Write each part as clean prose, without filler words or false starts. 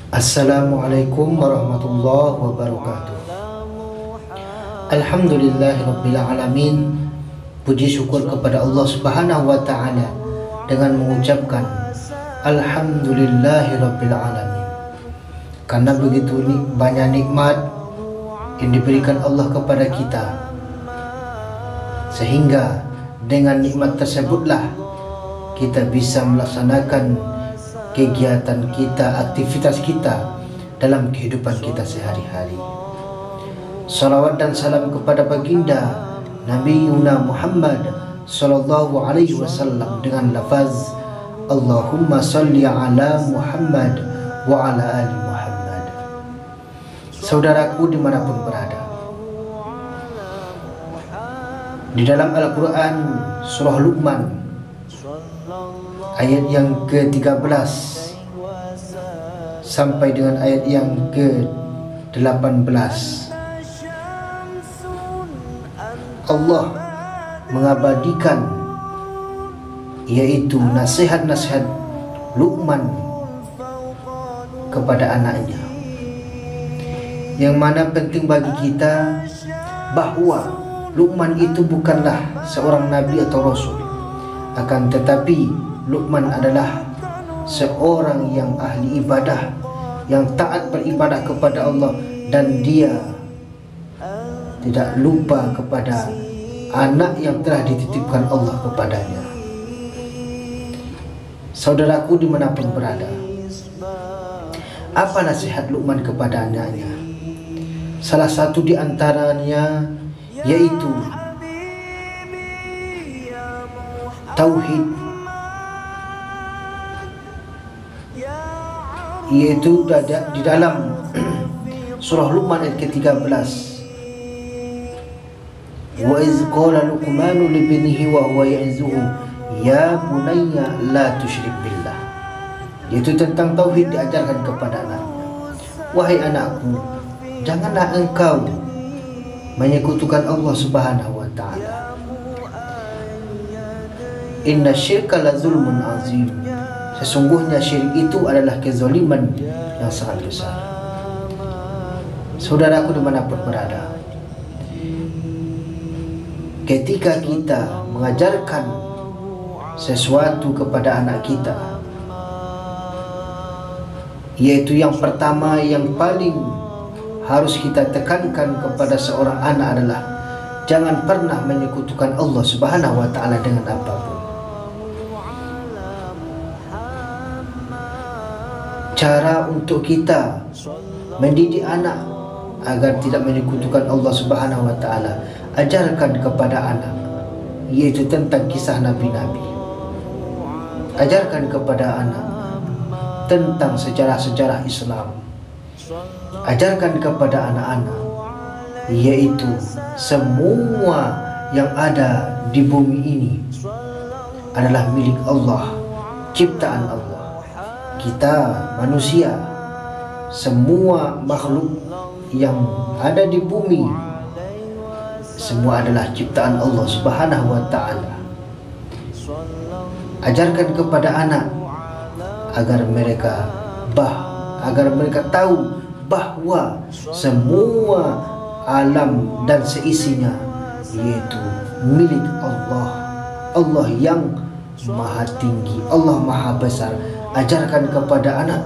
Assalamualaikum warahmatullahi wabarakatuh. Alhamdulillahirrabbilalamin. Puji syukur kepada Allah subhanahu wa ta'ala dengan mengucapkan Alhamdulillahirrabbilalamin, karena begitu banyak nikmat yang diberikan Allah kepada kita, sehingga dengan nikmat tersebutlah kita bisa melaksanakan kegiatan kita, aktivitas kita dalam kehidupan kita sehari-hari. Salawat dan salam kepada baginda Nabi Muhammad sallallahu alaihi wasallam dengan lafaz Allahumma salli ala Muhammad wa ala ali Muhammad. Saudaraku dimanapun berada, di dalam Al-Quran surah Luqman ayat yang ke-13 sampai dengan ayat yang ke-18, Allah mengabadikan yaitu nasihat-nasihat Luqman kepada anaknya, yang mana penting bagi kita bahwa Luqman itu bukanlah seorang nabi atau rasul, akan tetapi Luqman adalah seorang yang ahli ibadah, yang taat beribadah kepada Allah, dan dia tidak lupa kepada anak yang telah dititipkan Allah kepadanya. Saudaraku dimanapun berada, apa nasihat Luqman kepada anaknya? Salah satu di antaranya yaitu tauhid, yaitu di dalam surah Luqman ayat ke-13, wa iz qala Luqmanu li ibnihi wa huwa ya'izuhu ya bunayya la tusyrik billah, yaitu tentang tauhid diajarkan kepada anaknya. Wahai anakku, janganlah engkau menyekutukan Allah subhanahu wa ta'ala. Inna syirka la zulmun azim, sesungguhnya syirik itu adalah kezaliman yang sangat besar. Saudaraku dimanapun berada, ketika kita mengajarkan sesuatu kepada anak kita, yaitu yang pertama yang paling harus kita tekankan kepada seorang anak adalah jangan pernah menyekutukan Allah subhanahu wa ta'ala dengan apapun. Cara untuk kita mendidik anak agar tidak menyekutukan Allah subhanahu wa ta'ala, ajarkan kepada anak yaitu tentang kisah nabi-nabi. Ajarkan kepada anak tentang sejarah-sejarah Islam. Ajarkan kepada anak-anak yaitu semua yang ada di bumi ini adalah milik Allah, ciptaan Allah. Kita manusia, semua makhluk yang ada di bumi, semua adalah ciptaan Allah subhanahu wa ta'ala. Ajarkan kepada anak agar mereka tahu bahwa semua alam dan seisinya yaitu milik Allah, Allah yang maha tinggi, Allah maha besar. Ajarkan kepada anak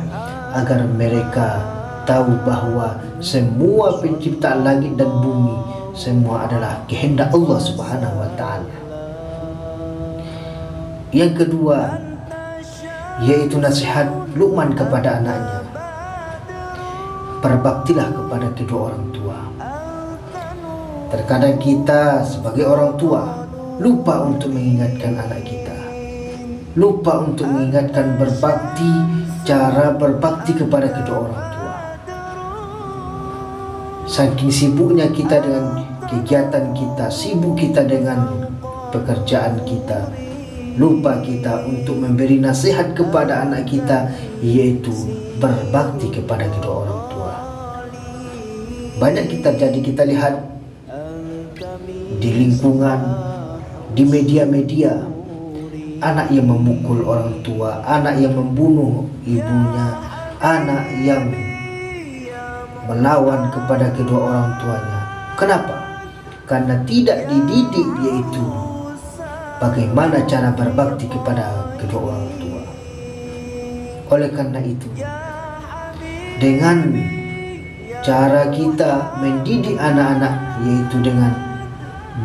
agar mereka tahu bahwa semua penciptaan langit dan bumi semua adalah kehendak Allah subhanahu wa ta'ala. Yang kedua yaitu nasihat Luqman kepada anaknya, berbaktilah kepada kedua orang tua. Terkadang kita sebagai orang tua lupa untuk mengingatkan anak kita, lupa untuk mengingatkan cara berbakti kepada kedua orang tua. Saking sibuknya kita dengan kegiatan kita, sibuk kita dengan pekerjaan kita, lupa kita untuk memberi nasihat kepada anak kita yaitu berbakti kepada kedua orang tua. Banyak kita lihat di lingkungan, di media-media, anak yang memukul orang tua, anak yang membunuh ibunya, anak yang melawan kepada kedua orang tuanya. Kenapa? Karena tidak dididik yaitu bagaimana cara berbakti kepada kedua orang tua. Oleh karena itu, dengan cara kita mendidik anak-anak yaitu dengan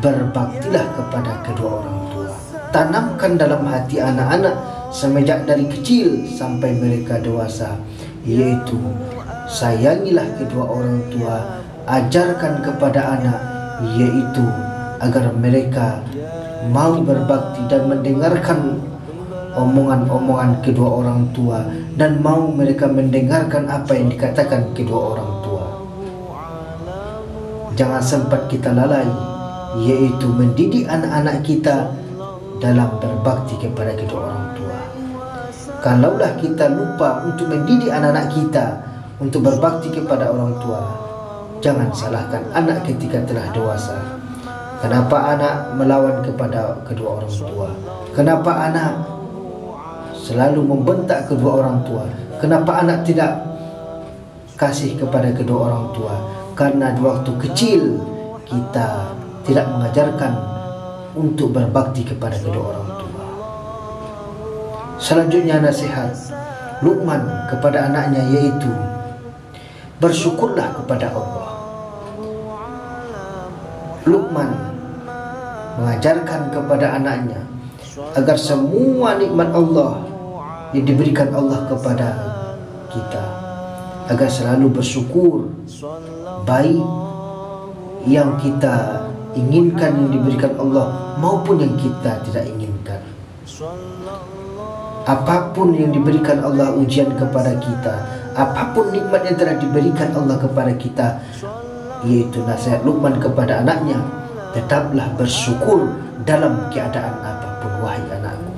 berbaktilah kepada kedua orang tua. Tanamkan dalam hati anak-anak semenjak dari kecil sampai mereka dewasa, yaitu sayangilah kedua orang tua. Ajarkan kepada anak yaitu agar mereka mau berbakti dan mendengarkan omongan-omongan kedua orang tua, dan mau mereka mendengarkan apa yang dikatakan kedua orang tua. Jangan sempat kita lalai yaitu mendidik anak-anak kita dalam berbakti kepada kedua orang tua. Kalaulah kita lupa untuk mendidik anak-anak kita untuk berbakti kepada orang tua, jangan salahkan anak ketika telah dewasa. Kenapa anak melawan kepada kedua orang tua? Kenapa anak selalu membentak kedua orang tua? Kenapa anak tidak kasih kepada kedua orang tua? Karena di waktu kecil kita tidak mengajarkan untuk berbakti kepada kedua orang tua. Selanjutnya nasihat Luqman kepada anaknya yaitu bersyukurlah kepada Allah. Luqman mengajarkan kepada anaknya agar semua nikmat Allah yang diberikan Allah kepada kita, agar selalu bersyukur, baik yang kita inginkan yang diberikan Allah maupun yang kita tidak inginkan. Apapun yang diberikan Allah ujian kepada kita, apapun nikmat yang telah diberikan Allah kepada kita, yaitu nasihat Luqman kepada anaknya, tetaplah bersyukur dalam keadaan apapun wahai anakku.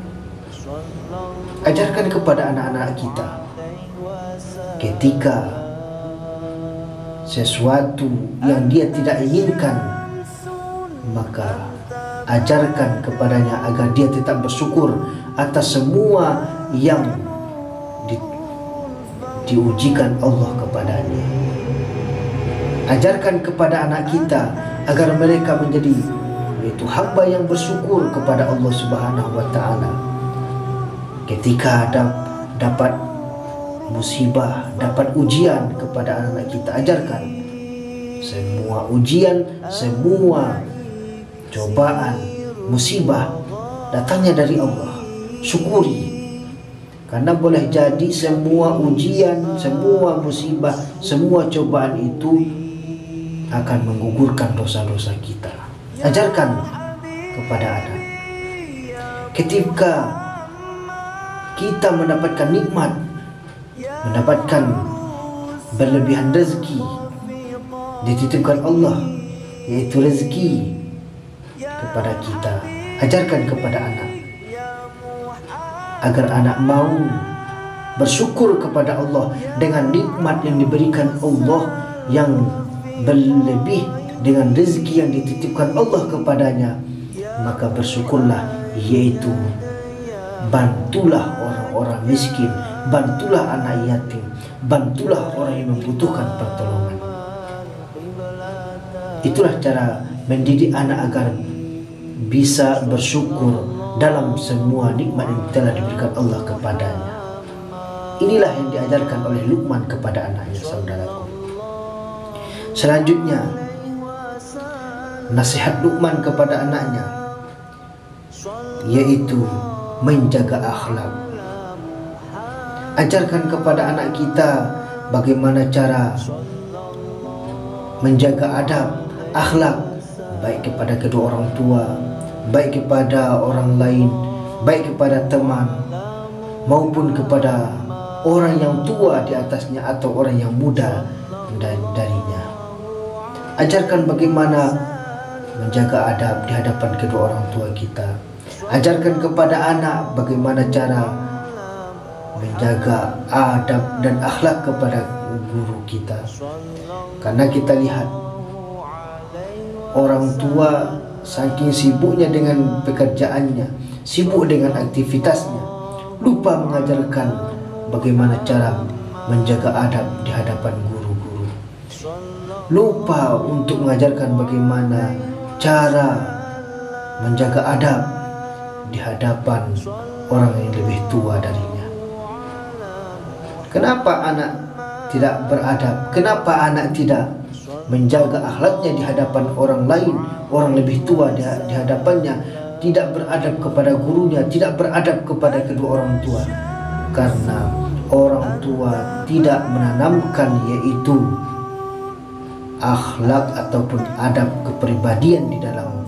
Ajarkan kepada anak-anak kita ketika sesuatu yang dia tidak inginkan, maka ajarkan kepadanya agar dia tetap bersyukur atas semua yang diujikan Allah kepadanya. Ajarkan kepada anak kita agar mereka menjadi yaitu hamba yang bersyukur kepada Allah Subhanahu wa taala. Ketika dapat musibah, dapat ujian kepada anak kita, ajarkan semua ujian, semua cobaan, musibah datangnya dari Allah. Syukuri, karena boleh jadi semua ujian, semua musibah, semua cobaan itu akan menggugurkan dosa-dosa kita. Ajarkan kepada anak. Ketika kita mendapatkan nikmat, mendapatkan berlebihan rezeki dititipkan Allah, yaitu rezeki kepada kita, ajarkan kepada anak agar anak mau bersyukur kepada Allah dengan nikmat yang diberikan Allah yang berlebih, dengan rezeki yang dititipkan Allah kepadanya. Maka bersyukurlah, yaitu bantulah orang-orang miskin, bantulah anak yatim, bantulah orang yang membutuhkan pertolongan. Itulah cara mendidik anak agar bisa bersyukur dalam semua nikmat yang telah diberikan Allah kepadanya. Inilah yang diajarkan oleh Luqman kepada anaknya, saudaraku. Selanjutnya, nasihat Luqman kepada anaknya yaitu menjaga akhlak. Ajarkan kepada anak kita bagaimana cara menjaga adab, akhlak, baik kepada kedua orang tua, baik kepada orang lain, baik kepada teman, maupun kepada orang yang tua di atasnya atau orang yang muda darinya. Ajarkan bagaimana menjaga adab di hadapan kedua orang tua kita. Ajarkan kepada anak bagaimana cara menjaga adab dan akhlak kepada guru kita. Karena kita lihat orang tua saking sibuknya dengan pekerjaannya, sibuk dengan aktivitasnya, lupa mengajarkan bagaimana cara menjaga adab di hadapan guru-guru. Lupa untuk mengajarkan bagaimana cara menjaga adab di hadapan orang yang lebih tua darinya. Kenapa anak tidak beradab? Kenapa anak tidak menjaga akhlaknya di hadapan orang lain, orang lebih tua di hadapannya, tidak beradab kepada gurunya, tidak beradab kepada kedua orang tua? Karena orang tua tidak menanamkan yaitu akhlak ataupun adab kepribadian di dalam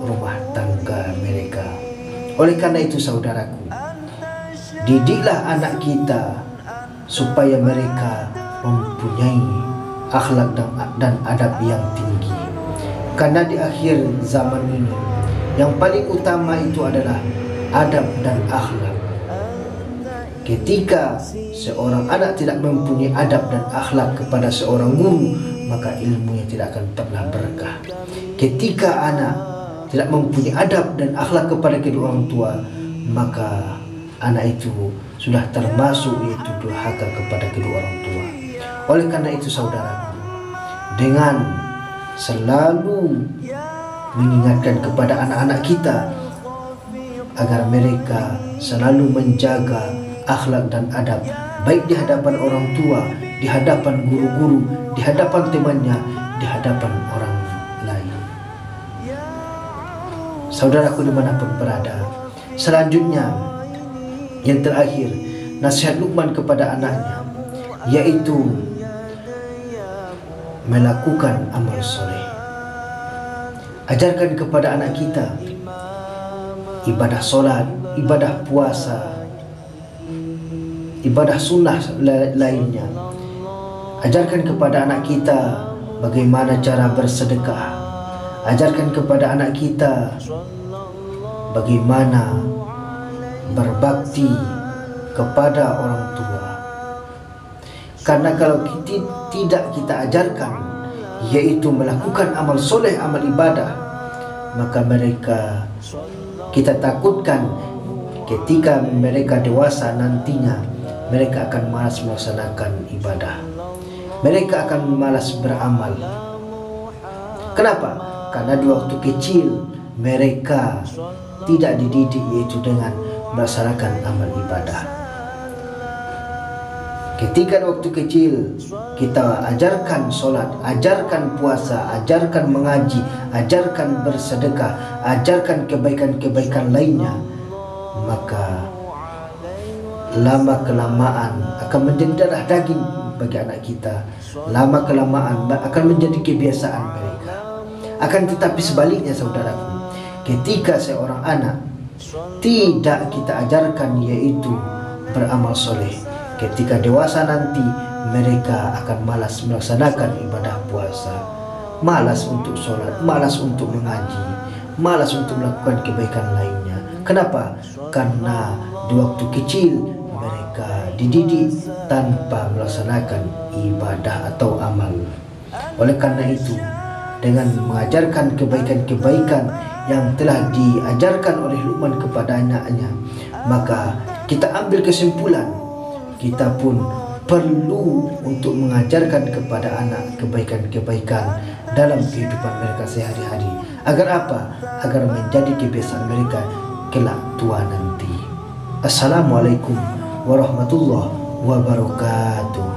rumah tangga mereka. Oleh karena itu saudaraku, didiklah anak kita supaya mereka mempunyai akhlak dan adab yang tinggi. Karena di akhir zaman ini yang paling utama itu adalah adab dan akhlak. Ketika seorang anak tidak mempunyai adab dan akhlak kepada seorang guru, maka ilmunya tidak akan pernah berkah. Ketika anak tidak mempunyai adab dan akhlak kepada kedua orang tua, maka anak itu sudah termasuk yaitu durhaka kepada kedua orang tua. Oleh karena itu saudaraku, dengan selalu mengingatkan kepada anak-anak kita agar mereka selalu menjaga akhlak dan adab, baik di hadapan orang tua, di hadapan guru-guru, di hadapan temannya, di hadapan orang lain. Saudaraku dimanapun berada, selanjutnya yang terakhir, nasihat Luqman kepada anaknya, yaitu melakukan amal soleh. Ajarkan kepada anak kita ibadah solat, ibadah puasa, ibadah sunnah lainnya. Ajarkan kepada anak kita bagaimana cara bersedekah. Ajarkan kepada anak kita bagaimana berbakti kepada orang tua. Karena kalau tidak kita ajarkan yaitu melakukan amal soleh, amal ibadah, maka kita takutkan ketika mereka dewasa nantinya mereka akan malas melaksanakan ibadah, mereka akan malas beramal. Kenapa? Karena di waktu kecil mereka tidak dididik yaitu dengan melaksanakan amal ibadah. Ketika waktu kecil kita ajarkan sholat, ajarkan puasa, ajarkan mengaji, ajarkan bersedekah, ajarkan kebaikan-kebaikan lainnya, maka lama kelamaan akan menjadi darah daging bagi anak kita. Lama kelamaan akan menjadi kebiasaan mereka. Akan tetapi sebaliknya saudaraku, ketika seorang anak tidak kita ajarkan yaitu beramal soleh, ketika dewasa nanti mereka akan malas melaksanakan ibadah puasa, malas untuk sholat, malas untuk mengaji, malas untuk melakukan kebaikan lainnya. Kenapa? Karena di waktu kecil mereka dididik tanpa melaksanakan ibadah atau amal. Oleh karena itu, dengan mengajarkan kebaikan-kebaikan yang telah diajarkan oleh Luqman kepada anaknya, maka kita ambil kesimpulan, kita pun perlu untuk mengajarkan kepada anak kebaikan-kebaikan dalam kehidupan mereka sehari-hari. Agar apa? Agar menjadi kebiasaan mereka kelak tua nanti. Assalamualaikum warahmatullahi wabarakatuh.